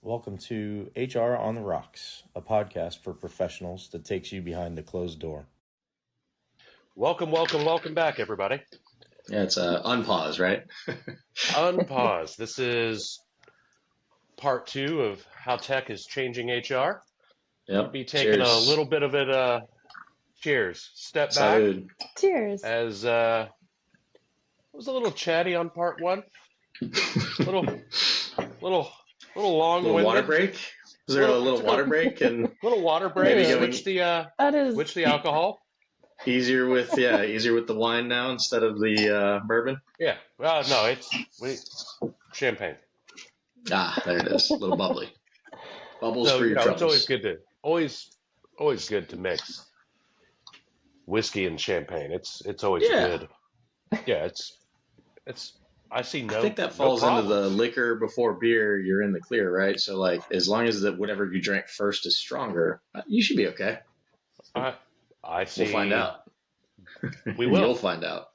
Welcome to HR on the Rocks, a podcast for professionals that takes you behind the closed door. Welcome back, everybody. Yeah, it's unpause, right? Unpause. This is part 2 of how tech is changing HR. Yep. We'll be taking a little bit of it. Cheers. Step back. Salud. Cheers. As it was a little chatty on part 1. little long. Little water break. Was there a little water break and little water break? maybe Switch the alcohol. Easier with the wine now instead of the bourbon. Yeah. No, it's champagne. Ah, there it is. A little bubbly. Bubbles for your troubles. It's always good to mix whiskey and champagne. It's always good. Yeah, it's. I see no. I think that falls into the liquor before beer. You're in the clear, right? So like, as long as whatever you drank first is stronger, you should be okay. I see. We'll find out. We will. You'll find out.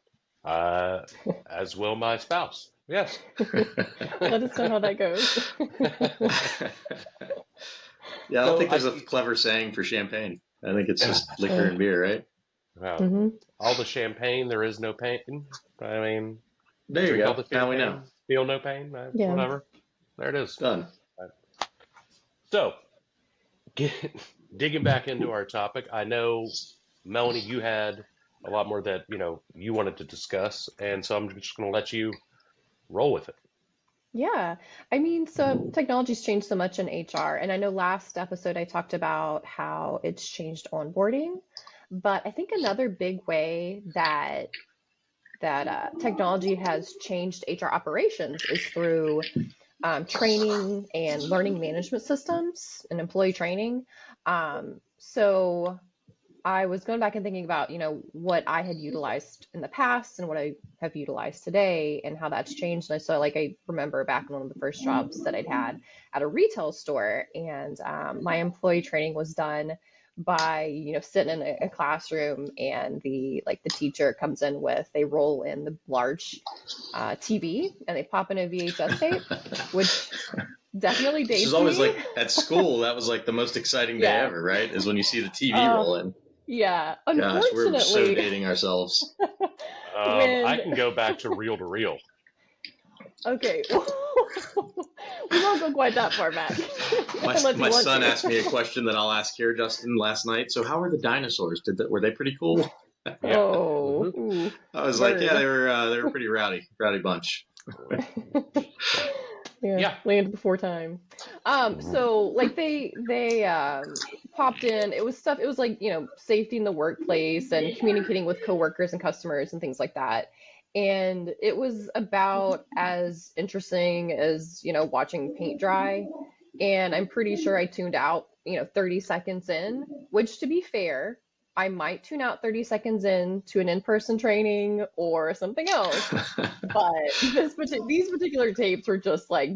As will my spouse. Yes. Let us know how that goes. Yeah, I don't think there's a clever saying for champagne. I think it's just liquor and beer, right? Well, all the champagne, there is no pain. I mean, there you go. Now we know. Feel no pain. Whatever. There it is. Done. So, digging back into our topic, I know, Melanie, you had a lot more that you wanted to discuss, and so I'm just going to let you roll with it. Yeah. I mean, so technology's changed so much in HR, and I know last episode I talked about how it's changed onboarding, but I think another big way that technology has changed HR operations is through training and learning management systems and employee training. So I was going back and thinking about, what I had utilized in the past and what I have utilized today and how that's changed. And I remember back in one of the first jobs that I'd had at a retail store, and my employee training was done by, sitting in a classroom, and the teacher comes in they roll in the large TV and they pop in a VHS tape, which definitely dates me. This is always like at school, that was like the most exciting day ever, right? Is when you see the TV roll in. Yeah, unfortunately. Gosh, we're so dating ourselves. I can go back to reel to reel. Okay. We won't go quite that far back. My son asked me a question that I'll ask here, Justin, last night. So how were the dinosaurs? Were they pretty cool? Yeah. Oh. Mm-hmm. I was like, yeah, they were pretty rowdy bunch. Yeah, landed before time. So they popped in. It was like, safety in the workplace and communicating with coworkers and customers and things like that. And it was about as interesting as, watching paint dry. And I'm pretty sure I tuned out, 30 seconds in, which, to be fair, I might tune out 30 seconds in to an in-person training or something else. But these particular tapes were just like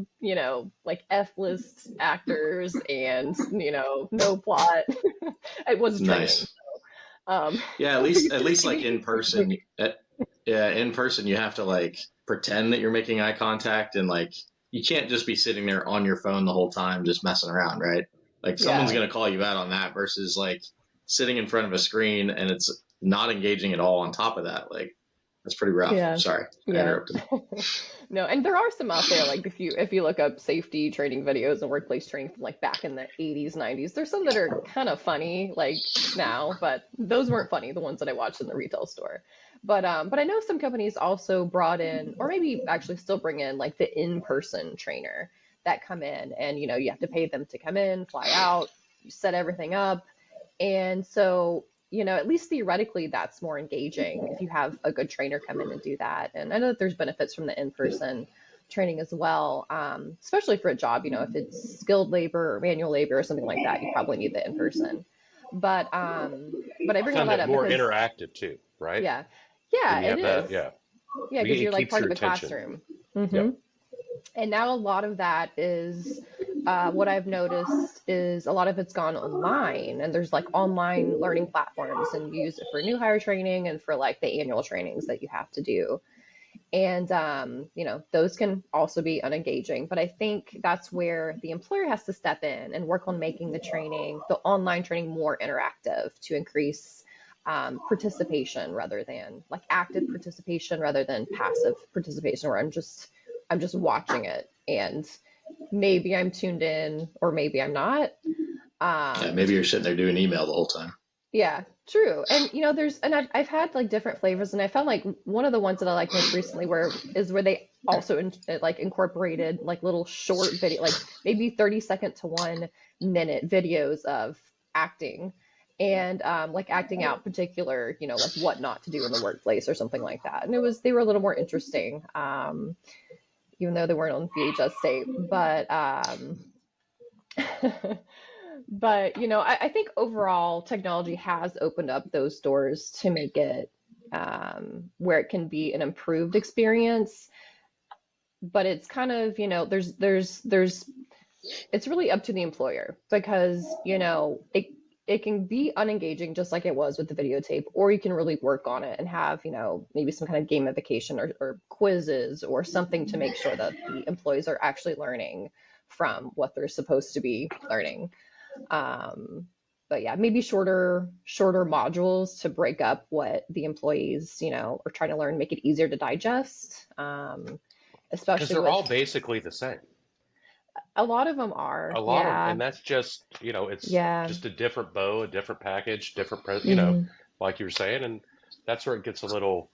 F-list actors and, no plot. It was training. Nice. So, yeah, at least like in person. In person, you have to pretend that you're making eye contact, and you can't just be sitting there on your phone the whole time just messing around, right? Someone's going to call you out on that versus sitting in front of a screen and it's not engaging at all on top of that. That's pretty rough. Yeah. Sorry, I interrupted. No, and there are some out there, if you look up safety training videos and workplace training from back in the 80s, 90s, there's some that are kind of funny now, but those weren't funny, the ones that I watched in the retail store. But I know some companies also brought in, or maybe actually still bring in, the in-person trainer that come in, and you have to pay them to come in, fly out, you set everything up. And so, at least theoretically, that's more engaging if you have a good trainer come in and do that. And I know that there's benefits from the in-person training as well, especially for a job, if it's skilled labor or manual labor or something like that, you probably need the in-person. But I bring all that up more because, interactive too, right? Yeah, it is. Yeah, because you're part of the attention. classroom. Mm-hmm. Yep. And now a lot of that is what I've noticed is a lot of it's gone online, and there's online learning platforms, and you use it for new hire training and for the annual trainings that you have to do. And, those can also be unengaging. But I think that's where the employer has to step in and work on making the online training more interactive to increase participation rather than like active participation rather than passive participation where I'm just watching it and maybe I'm tuned in or maybe I'm not. Yeah, maybe you're sitting there doing email the whole time. Yeah, true. And I've had like different flavors, and I found like one of the ones that I like most recently where they also like incorporated like little short video, like maybe 30-second to 1 minute videos of acting and like acting out particular, like what not to do in the workplace or something like that. And they were a little more interesting, even though they weren't on VHS tape, but but I think overall technology has opened up those doors to make it where it can be an improved experience. But it's kind of, it's really up to the employer because, it can be unengaging just like it was with the videotape, or you can really work on it and have, maybe some kind of gamification or quizzes or something to make sure that the employees are actually learning from what they're supposed to be learning. But yeah, maybe shorter modules to break up what the employees, are trying to learn, make it easier to digest. Because Especially they're with all basically the same. a lot of them are, A lot of, yeah, and that's just, it's yeah, just a different bow, a different package, different, hmm like you were saying, and that's where it gets a little.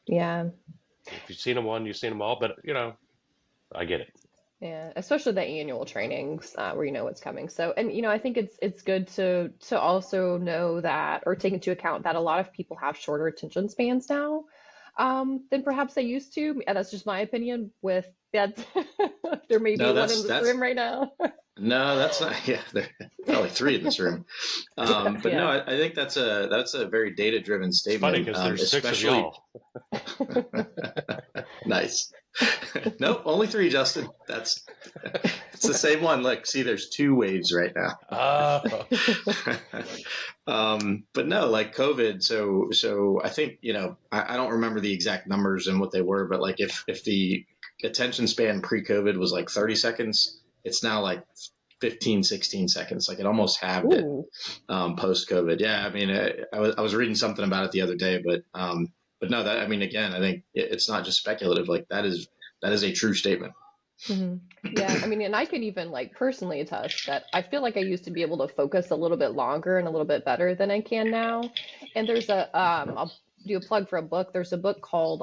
yeah, If you've seen them one, you've seen them all, but I get it. yeah. Especially the annual trainings where you know what's coming. So, and I think it's good to also know that or take into account that a lot of people have shorter attention spans now than perhaps they used to. And that's just my opinion. With that, there may be No, one in this that's room right now. no, that's not. Yeah, there are probably three in this room. But no, Yeah. I think that's a very data driven It's funny statement. because there's six of Especially y'all. nice. Nope, only three, Justin. It's the same one. Look, see, there's two waves right now. Oh, But no, like COVID. So I think I don't remember the exact numbers and what they were, but like if the attention span pre-COVID was like 30 seconds, it's now like 15, 16 seconds. Like it almost halved it Ooh. post-COVID. Yeah, I mean, I was reading something about it the other day, but no, that I mean, again, I think it's not just speculative. Like that is a true statement. hmm Yeah, I mean, and I could even like personally attest that I feel like I used to be able to focus a little bit longer and a little bit better than I can now. And there's I'll do a plug for a book. There's a book called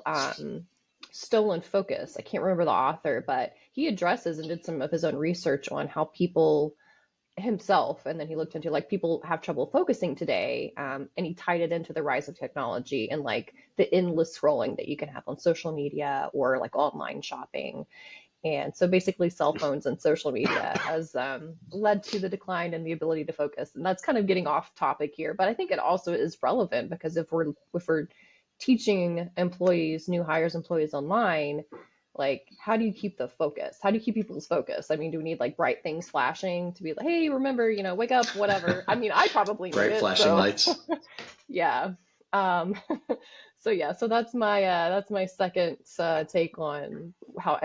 Stolen Focus. I can't remember the author, but he addresses and did some of his own research on how people himself, and then he looked into like people have trouble focusing today, and he tied it into the rise of technology and like the endless scrolling that you can have on social media or like online shopping. And so basically cell phones and social media has led to the decline in the ability to focus. And that's kind of getting off topic here, but I think it also is relevant because if we're teaching employees, new hires employees online, like how do you keep the focus? How do you keep people's focus? I mean, do we need like bright things flashing to be like, hey, remember, wake up, whatever. I mean, I probably need Bright it. flashing So lights. yeah. Um, so that's my second take on how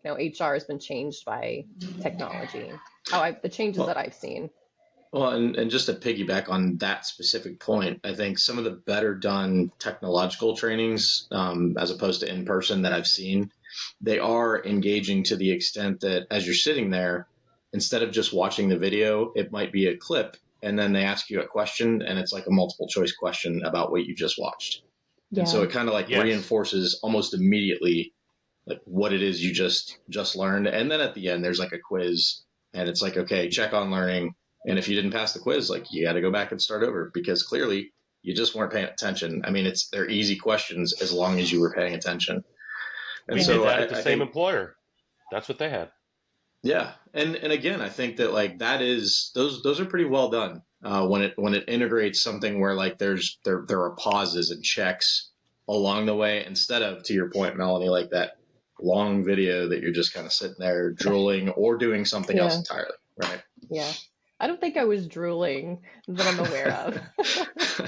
HR has been changed by technology. The changes that Well, I've seen. well, and just to piggyback on that specific point, I think some of the better done technological trainings, as opposed to in person that I've seen, they are engaging to the extent that as you're sitting there, instead of just watching the video, it might be a clip, and then they ask you a question, and it's like a multiple choice question about what you just watched. And so Yeah. it kind of like yes. reinforces almost immediately like what it is you just learned. And then at the end, there's like a quiz, and it's like, okay, check on learning. And if you didn't pass the quiz, like you got to go back and start over because clearly you just weren't paying attention. I mean, they're easy questions as long as you were paying attention. And We Yeah. did so that at the I same think, employer. That's what they had. yeah. And again, I think that like that is, those are pretty well done. When it integrates something where like there are pauses and checks along the way instead of, to your point, Melanie, like that long video that you're just kind of sitting there drooling or doing something else Yeah. entirely, right? Yeah. I don't think I was drooling that I'm aware of,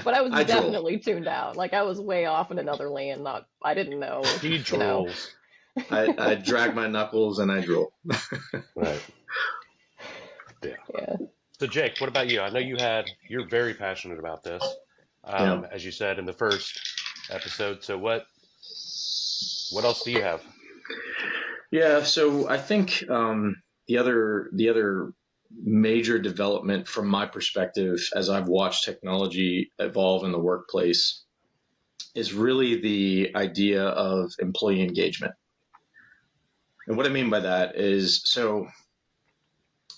but I was I drool. definitely tuned out. Like I was way off in another land. Not, I didn't know, She you know. drools. I drag my knuckles and I drool. Right. Yeah. Yeah. So Jake, what about you? I know you're very passionate about this, Yeah. as you said in the first episode. So what else do you have? Yeah. So I think the other major development from my perspective as I've watched technology evolve in the workplace is really the idea of employee engagement. And what I mean by that is, so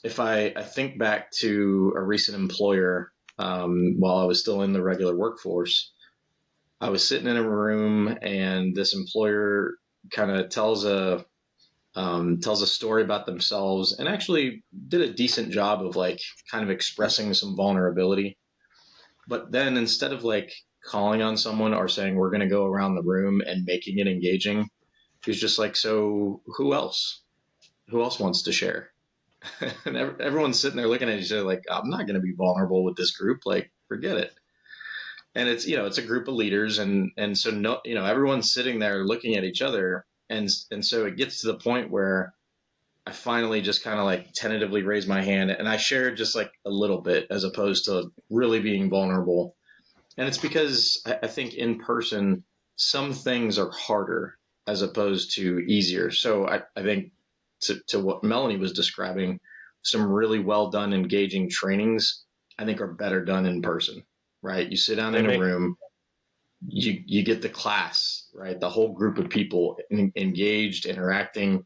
if I think back to a recent employer, while I was still in the regular workforce, I was sitting in a room and this employer kind of tells a story about themselves and actually did a decent job of like kind of expressing some vulnerability. But then instead of like calling on someone or saying we're going to go around the room and making it engaging, he was just like, so who else? Who else wants to share? And everyone's sitting there looking at each other like, I'm not going to be vulnerable with this group. Like, forget it. And it's a group of leaders, and so no, everyone's sitting there looking at each other, and so it gets to the point where I finally just kind of like tentatively raised my hand and I shared just like a little bit as opposed to really being vulnerable. And it's because I think in person, some things are harder as opposed to easier. So I think to what Melanie was describing, some really well done, engaging trainings, I think are better done in person, right? You sit down in a room, you get the class, right? The whole group of people engaged, interacting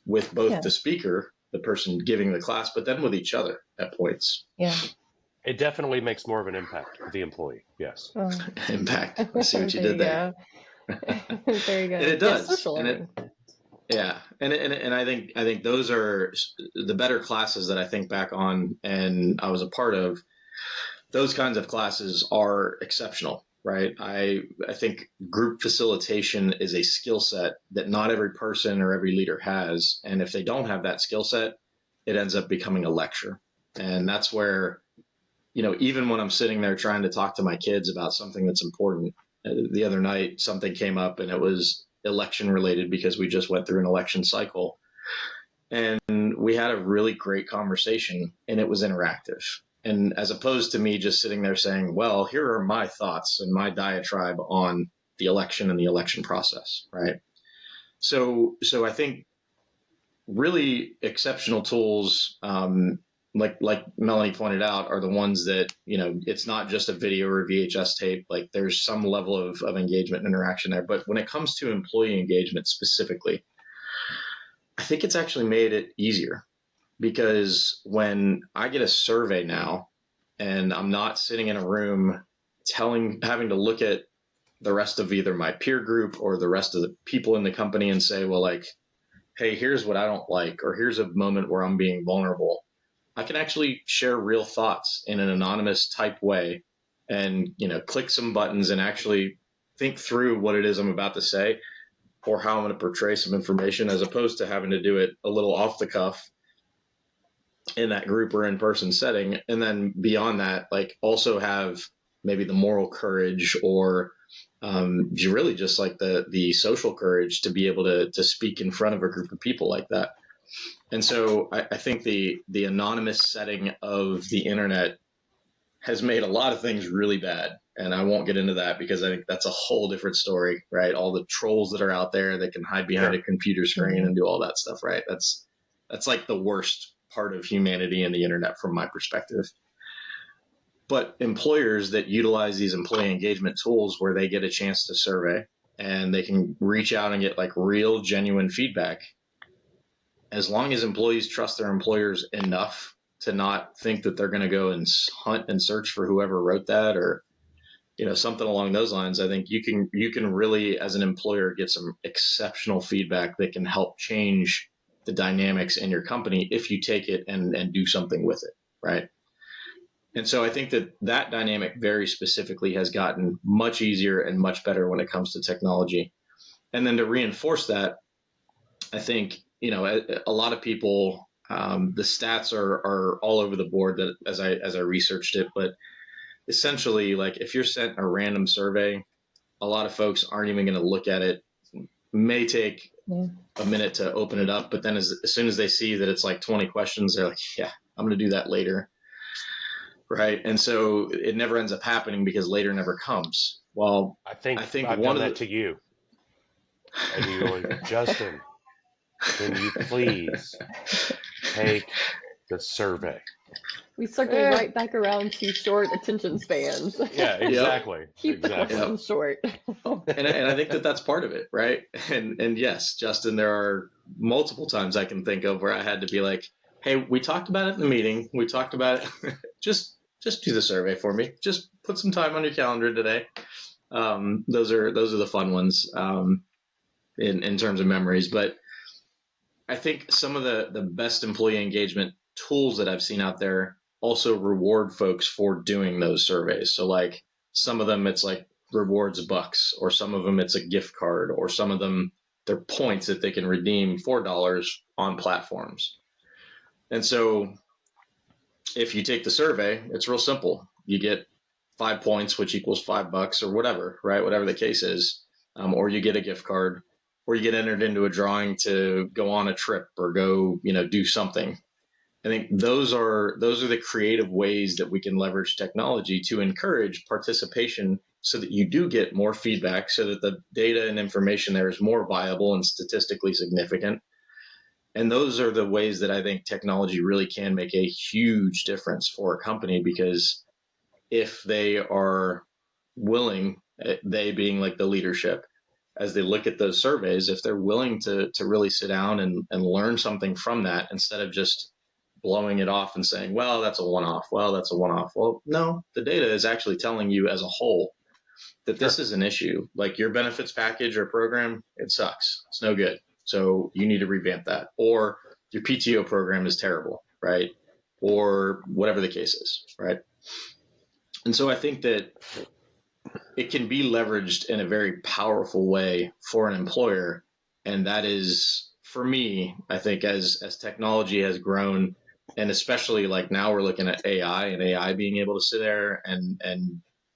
with both the speaker, the person giving the class, but then with each other at points. Yeah. It definitely makes more of an impact for the employee. Yes. Oh. Impact. I see what you There did there. Very good. And it does. Social learning. Yeah, and I think those are the better classes that I think back on, and I was a part of. Those kinds of classes are exceptional, right? I think group facilitation is a skill set that not every person or every leader has, and if they don't have that skill set, it ends up becoming a lecture, and that's where, even when I'm sitting there trying to talk to my kids about something that's important, the other night something came up and it was election related because we just went through an election cycle, and we had a really great conversation and it was interactive. And as opposed to me just sitting there saying, well, here are my thoughts and my diatribe on the election and the election process, right? So I think really exceptional tools, like Melanie pointed out, are the ones that, it's not just a video or a VHS tape. Like there's some level of engagement and interaction there. But when it comes to employee engagement specifically, I think it's actually made it easier, because when I get a survey now and I'm not sitting in a room having to look at the rest of either my peer group or the rest of the people in the company and say, well, like, hey, here's what I don't like, or here's a moment where I'm being vulnerable. I can actually share real thoughts in an anonymous type way and, click some buttons and actually think through what it is I'm about to say or how I'm going to portray some information, as opposed to having to do it a little off the cuff in that group or in-person setting. And then beyond that, like also have maybe the moral courage or really just like the social courage to be able to speak in front of a group of people like that. And so I think the anonymous setting of the internet has made a lot of things really bad. And I won't get into that because I think that's a whole different story, right? All the trolls that are out there that can hide behind a computer screen and do all that stuff, right? That's like the worst part of humanity and the internet from my perspective. But employers that utilize these employee engagement tools where they get a chance to survey and they can reach out and get like real, genuine feedback, as long as employees trust their employers enough to not think that they're going to go and hunt and search for whoever wrote that or, something along those lines, I think you can really, as an employer, get some exceptional feedback that can help change the dynamics in your company if you take it and do something with it, right? And so I think that dynamic very specifically has gotten much easier and much better when it comes to technology. And then to reinforce that, I think, a lot of people The stats are all over the board that as I researched it, but essentially, like if you're sent a random survey, a lot of folks aren't even going to look at it. May take a minute to open it up, but then as soon as they see that it's like 20 questions, they're like, yeah, I'm going to do that later. Right. And so it never ends up happening because later never comes. Well, I think I think I've one done of that to you. And you going, Justin, can you please take the survey? We circle right back around to short attention spans. Yeah, exactly. Keep the Exactly. questions short. and I think that that's part of it, right? And yes, Justin, there are multiple times I can think of where I had to be like, hey, we talked about it in the meeting. We talked about it. just do the survey for me. Just put some time on your calendar today. Those are the fun ones in terms of memories. But I think some of the best employee engagement tools that I've seen out there also reward folks for doing those surveys. So like some of them, it's like rewards bucks, or some of them it's a gift card, or some of them they're points that they can redeem $4 on platforms. And so if you take the survey, it's real simple. You get 5 points, which equals $5 or whatever, right? Whatever the case is. Or you get a gift card, or you get entered into a drawing to go on a trip or go, do something. I think those are the creative ways that we can leverage technology to encourage participation so that you do get more feedback, so that the data and information there is more viable and statistically significant. And those are the ways that I think technology really can make a huge difference for a company, because if they are willing, they being like the leadership, as they look at those surveys, if they're willing to really sit down and learn something from that, instead of just blowing it off and saying, well, that's a one-off. Well, that's a one-off. Well, no, the data is actually telling you as a whole that this is an issue. Like your benefits package or program, it sucks. It's no good. So you need to revamp that. Or your PTO program is terrible, right? Or whatever the case is, right? And so I think that it can be leveraged in a very powerful way for an employer. And that is, for me, I think as technology has grown, and especially like now we're looking at AI, and AI being able to sit there and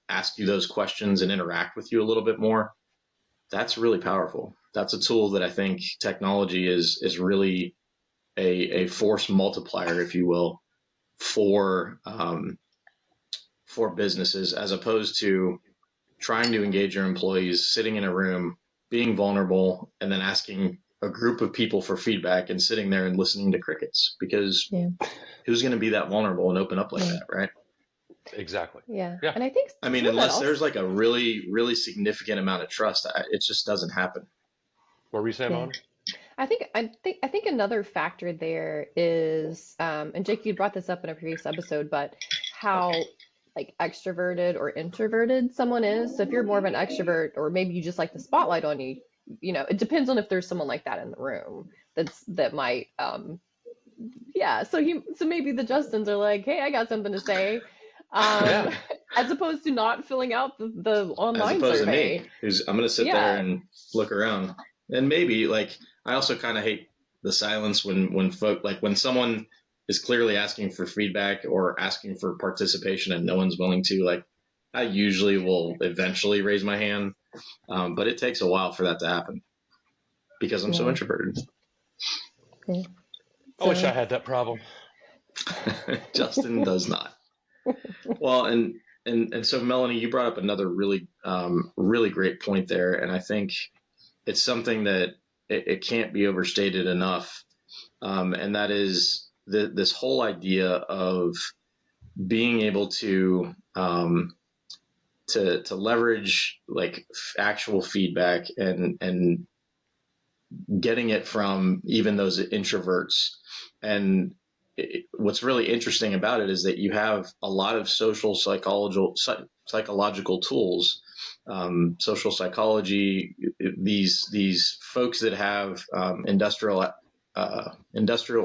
ask you those questions and interact with you a little bit more, that's really powerful. That's a tool that I think technology is really a force multiplier, if you will, for businesses, as opposed to trying to engage your employees, sitting in a room, being vulnerable, and then asking a group of people for feedback and sitting there and listening to crickets, because who's going to be that vulnerable and open up like that, right? Exactly. Yeah. Yeah. And I think, I mean, unless there's like a really, really significant amount of trust, it just doesn't happen. What were you saying, Mom? I think another factor there is, and Jake, you brought this up in a previous episode, but how like extroverted or introverted someone is. So if you're more of an extrovert, or maybe you just like the spotlight on you, it depends on if there's someone like that in the room that might, so maybe the Justins are like, hey, I got something to say. As opposed to not filling out the online as opposed survey. to me, who's I'm going to sit there and look around. And maybe like I also kind of hate the silence when someone is clearly asking for feedback or asking for participation and no one's willing to. Like, I usually will eventually raise my hand, but it takes a while for that to happen because I'm so introverted. Okay. I wish I had that problem. Justin does not. Well, and so Melanie, you brought up another really really great point there, and I think it's something that it can't be overstated enough, and that is this whole idea of being able to leverage like actual feedback and getting it from even those introverts. And what's really interesting about it is that you have a lot of social psychological tools, social psychology, these folks that have industrial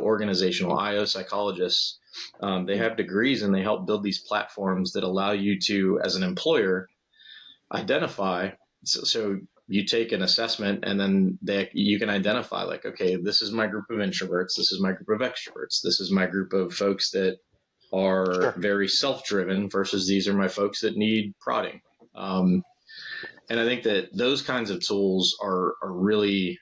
organizational IO psychologists. They have degrees and they help build these platforms that allow you to, as an employer, identify. So you take an assessment, and then you can identify like, okay, this is my group of introverts, this is my group of extroverts, this is my group of folks that are Sure. very self-driven versus these are my folks that need prodding. And I think that those kinds of tools are really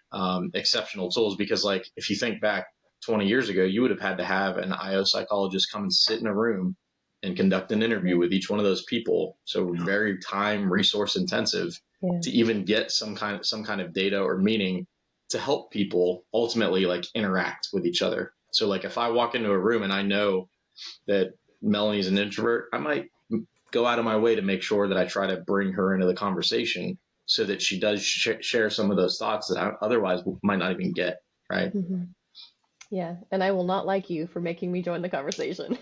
exceptional tools, because like if you think back 20 years ago, you would have had to have an IO psychologist come and sit in a room and conduct an interview with each one of those people. So very time resource intensive to even get some kind of data or meaning to help people ultimately like interact with each other. So like if I walk into a room and I know that Melanie's an introvert, I might go out of my way to make sure that I try to bring her into the conversation so that she does share some of those thoughts that I otherwise might not even get. Right. Yeah, and I will not like you for making me join the conversation.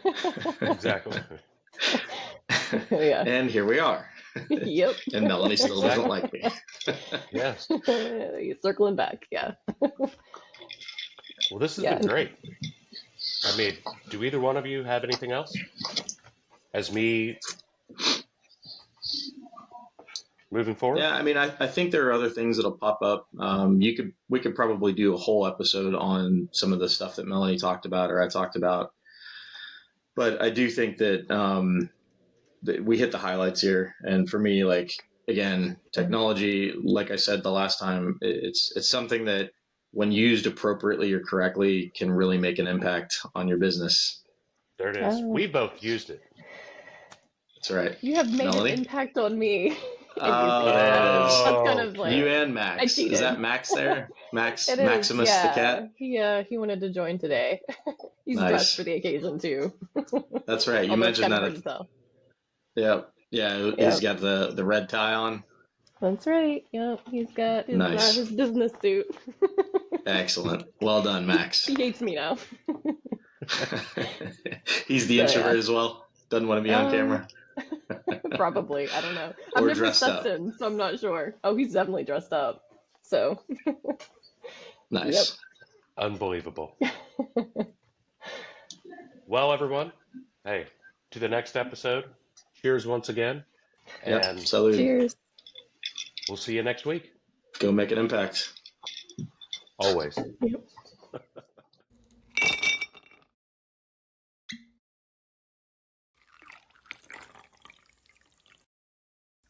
Exactly. Yeah. And here we are. Yep. And Melanie still doesn't like me. Yes. Circling back. Yeah. Well, this has been great. I mean, do either one of you have anything else? As me moving forward? Yeah, I mean, I think there are other things that'll pop up. We could probably do a whole episode on some of the stuff that Melanie talked about or I talked about. But I do think that, that we hit the highlights here. And for me, like, again, technology, like I said the last time, it's something that when used appropriately or correctly can really make an impact on your business. There it is. We both used it. That's right. You have made Melanie? an impact on me. That's kind of like you and Max. I cheated. Is that Max there? Max, It is, Maximus the cat? He wanted to join today. He's Nice. dressed for the occasion too. That's right. You Although it's mentioned kind of that. hard to tell. Yep. Yeah, he's got the red tie on. That's right. Yep, he's got Nice. his business suit. Excellent. Well done, Max. He hates me now. He's the introvert as well. Doesn't want to be on camera. Probably. I don't know. Or I've never dressed assessed up. him, so I'm not sure. Oh, he's definitely dressed up. So. Nice. Yep. Unbelievable. Well, everyone, hey, to the next episode. Cheers once again. Yep. And Salute. Cheers. we'll see you next week. Go make an impact. Always. Yep.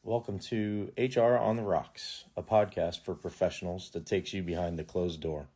Welcome to HR on the Rocks, a podcast for professionals that takes you behind the closed door.